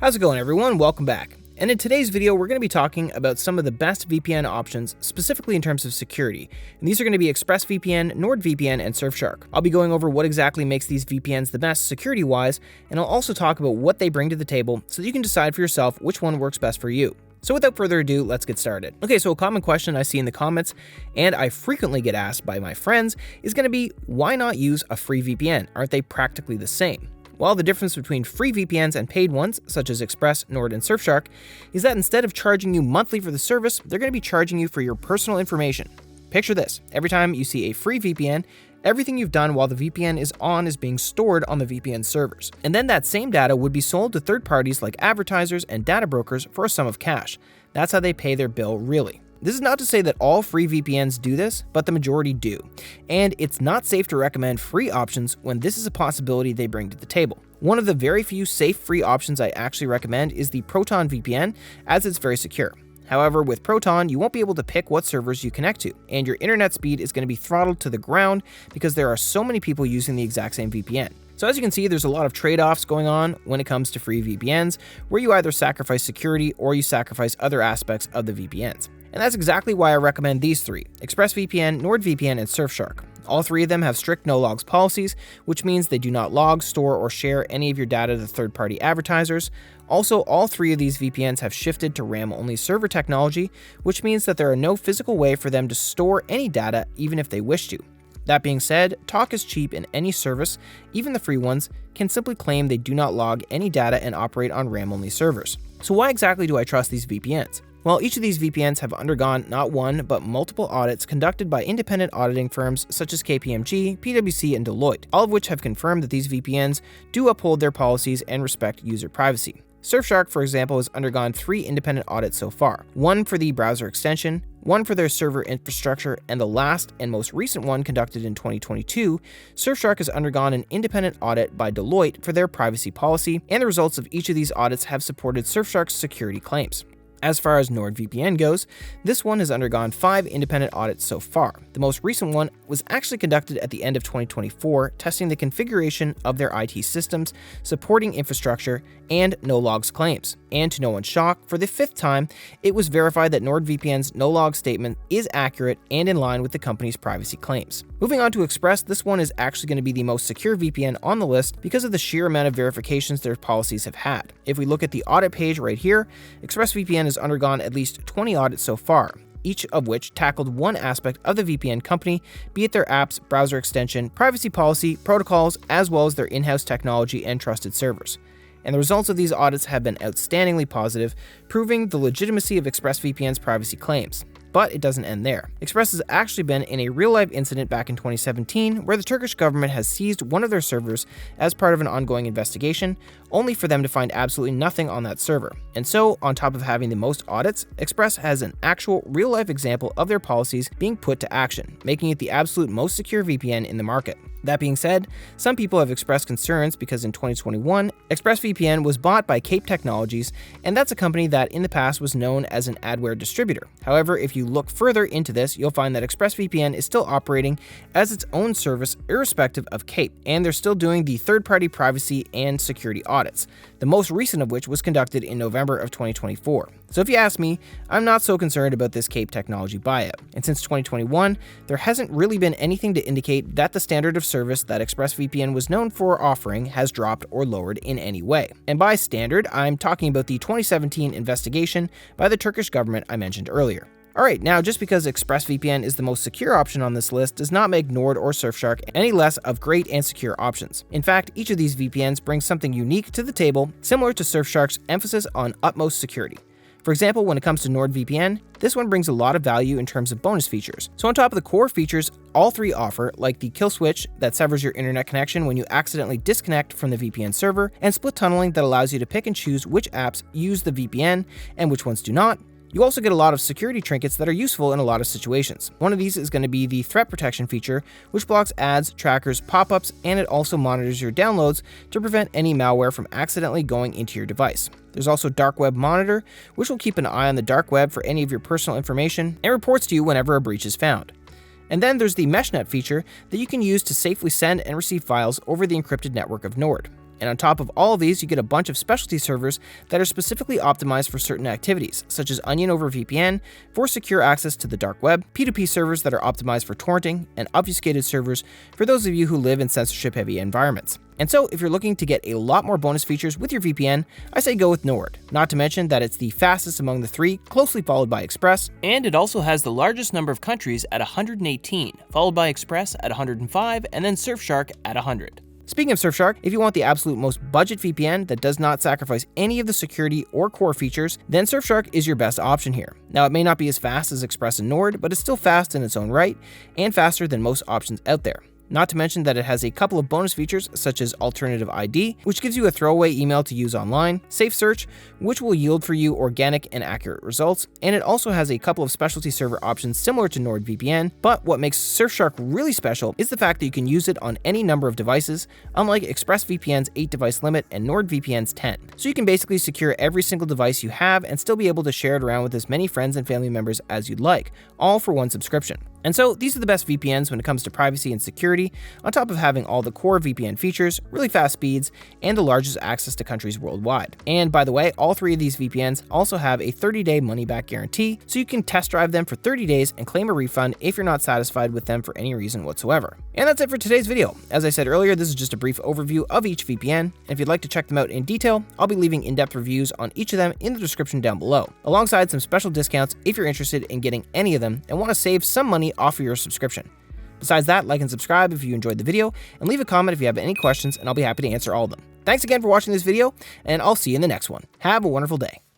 How's it going, everyone? Welcome back. And in today's video, we're going to be talking about some of the best VPN options, specifically in terms of security. And these are going to be ExpressVPN, NordVPN, and Surfshark. I'll be going over what exactly makes these VPNs the best security-wise, and I'll also talk about what they bring to the table so that you can decide for yourself which one works best for you. So without further ado, let's get started. Okay, so a common question I see in the comments, and I frequently get asked by my friends, is going to be, why not use a free VPN? Aren't they practically the same? Well, the difference between free VPNs and paid ones, such as Express, Nord, and Surfshark, is that instead of charging you monthly for the service, they're going to be charging you for your personal information. Picture this: every time you see a free VPN, everything you've done while the VPN is on is being stored on the VPN servers. And then that same data would be sold to third parties like advertisers and data brokers for a sum of cash. That's how they pay their bill, really. This is not to say that all free VPNs do this, but the majority do. And it's not safe to recommend free options when this is a possibility they bring to the table. One of the very few safe free options I actually recommend is the Proton VPN, as it's very secure. However, with Proton, you won't be able to pick what servers you connect to, and your internet speed is going to be throttled to the ground because there are so many people using the exact same VPN. So as you can see, there's a lot of trade-offs going on when it comes to free VPNs, where you either sacrifice security or you sacrifice other aspects of the VPNs. And that's exactly why I recommend these three: ExpressVPN, NordVPN, and Surfshark. All three of them have strict no-logs policies, which means they do not log, store, or share any of your data to third-party advertisers. Also, all three of these VPNs have shifted to RAM-only server technology, which means that there are no physical way for them to store any data even if they wish to. That being said, talk is cheap, and any service, even the free ones, can simply claim they do not log any data and operate on RAM-only servers. So why exactly do I trust these VPNs? Well, each of these VPNs have undergone not one, but multiple audits conducted by independent auditing firms such as KPMG, PwC, and Deloitte, all of which have confirmed that these VPNs do uphold their policies and respect user privacy. Surfshark, for example, has undergone 3 independent audits so far: one for the browser extension, one for their server infrastructure, and the last and most recent one conducted in 2022, Surfshark has undergone an independent audit by Deloitte for their privacy policy, and the results of each of these audits have supported Surfshark's security claims. As far as NordVPN goes, this one has undergone 5 independent audits so far. The most recent one was actually conducted at the end of 2024, testing the configuration of their IT systems, supporting infrastructure, and no-logs claims. And to no one's shock, for the 5th time, it was verified that NordVPN's no-log statement is accurate and in line with the company's privacy claims. Moving on to Express, this one is actually going to be the most secure VPN on the list because of the sheer amount of verifications their policies have had. If we look at the audit page right here, ExpressVPN has undergone at least 20 audits so far, each of which tackled one aspect of the VPN company, be it their apps, browser extension, privacy policy, protocols, as well as their in-house technology and trusted servers. And the results of these audits have been outstandingly positive, proving the legitimacy of ExpressVPN's privacy claims. But it doesn't end there. Express has actually been in a real-life incident back in 2017 where the Turkish government has seized one of their servers as part of an ongoing investigation, only for them to find absolutely nothing on that server. And so, on top of having the most audits, Express has an actual real-life example of their policies being put to action, making it the absolute most secure VPN in the market. That being said, some people have expressed concerns because in 2021, ExpressVPN was bought by Cape Technologies, and that's a company that in the past was known as an adware distributor. However, if you look further into this, you'll find that ExpressVPN is still operating as its own service irrespective of Cape, and they're still doing the third-party privacy and security audits, the most recent of which was conducted in November of 2024. So if you ask me, I'm not so concerned about this Cape Technology buyout. And since 2021, there hasn't really been anything to indicate that the standard of service that ExpressVPN was known for offering has dropped or lowered in any way. And by standard, I'm talking about the 2017 investigation by the Turkish government I mentioned earlier. Alright, now just because ExpressVPN is the most secure option on this list does not make Nord or Surfshark any less of great and secure options. In fact, each of these VPNs brings something unique to the table, similar to Surfshark's emphasis on utmost security. For example, when it comes to NordVPN, this one brings a lot of value in terms of bonus features. So on top of the core features all three offer, like the kill switch that severs your internet connection when you accidentally disconnect from the VPN server, and split tunneling that allows you to pick and choose which apps use the VPN and which ones do not, you also get a lot of security trinkets that are useful in a lot of situations. One of these is going to be the threat protection feature, which blocks ads, trackers, pop-ups, and it also monitors your downloads to prevent any malware from accidentally going into your device. There's also Dark Web Monitor, which will keep an eye on the dark web for any of your personal information and reports to you whenever a breach is found. And then there's the MeshNet feature that you can use to safely send and receive files over the encrypted network of Nord. And on top of all of these, you get a bunch of specialty servers that are specifically optimized for certain activities, such as Onion over VPN for secure access to the dark web, P2P servers that are optimized for torrenting, and obfuscated servers for those of you who live in censorship-heavy environments. And so, if you're looking to get a lot more bonus features with your VPN, I say go with Nord. Not to mention that it's the fastest among the three, closely followed by Express, and it also has the largest number of countries at 118, followed by Express at 105, and then Surfshark at 100. Speaking of Surfshark, if you want the absolute most budget VPN that does not sacrifice any of the security or core features, then Surfshark is your best option here. Now, it may not be as fast as Express and Nord, but it's still fast in its own right, and faster than most options out there. Not to mention that it has a couple of bonus features such as Alternative ID, which gives you a throwaway email to use online, Safe Search, which will yield for you organic and accurate results, and it also has a couple of specialty server options similar to NordVPN, but what makes Surfshark really special is the fact that you can use it on any number of devices, unlike ExpressVPN's 8 device limit and NordVPN's 10. So you can basically secure every single device you have and still be able to share it around with as many friends and family members as you'd like, all for one subscription. And so these are the best VPNs when it comes to privacy and security, on top of having all the core VPN features, really fast speeds, and the largest access to countries worldwide. And by the way, all three of these VPNs also have a 30-day money-back guarantee, so you can test drive them for 30 days and claim a refund if you're not satisfied with them for any reason whatsoever. And that's it for today's video. As I said earlier, this is just a brief overview of each VPN, and if you'd like to check them out in detail, I'll be leaving in-depth reviews on each of them in the description down below, alongside some special discounts if you're interested in getting any of them and want to save some money off of your subscription. Besides that, like and subscribe if you enjoyed the video, and leave a comment if you have any questions, and I'll be happy to answer all of them. Thanks again for watching this video, and I'll see you in the next one. Have a wonderful day.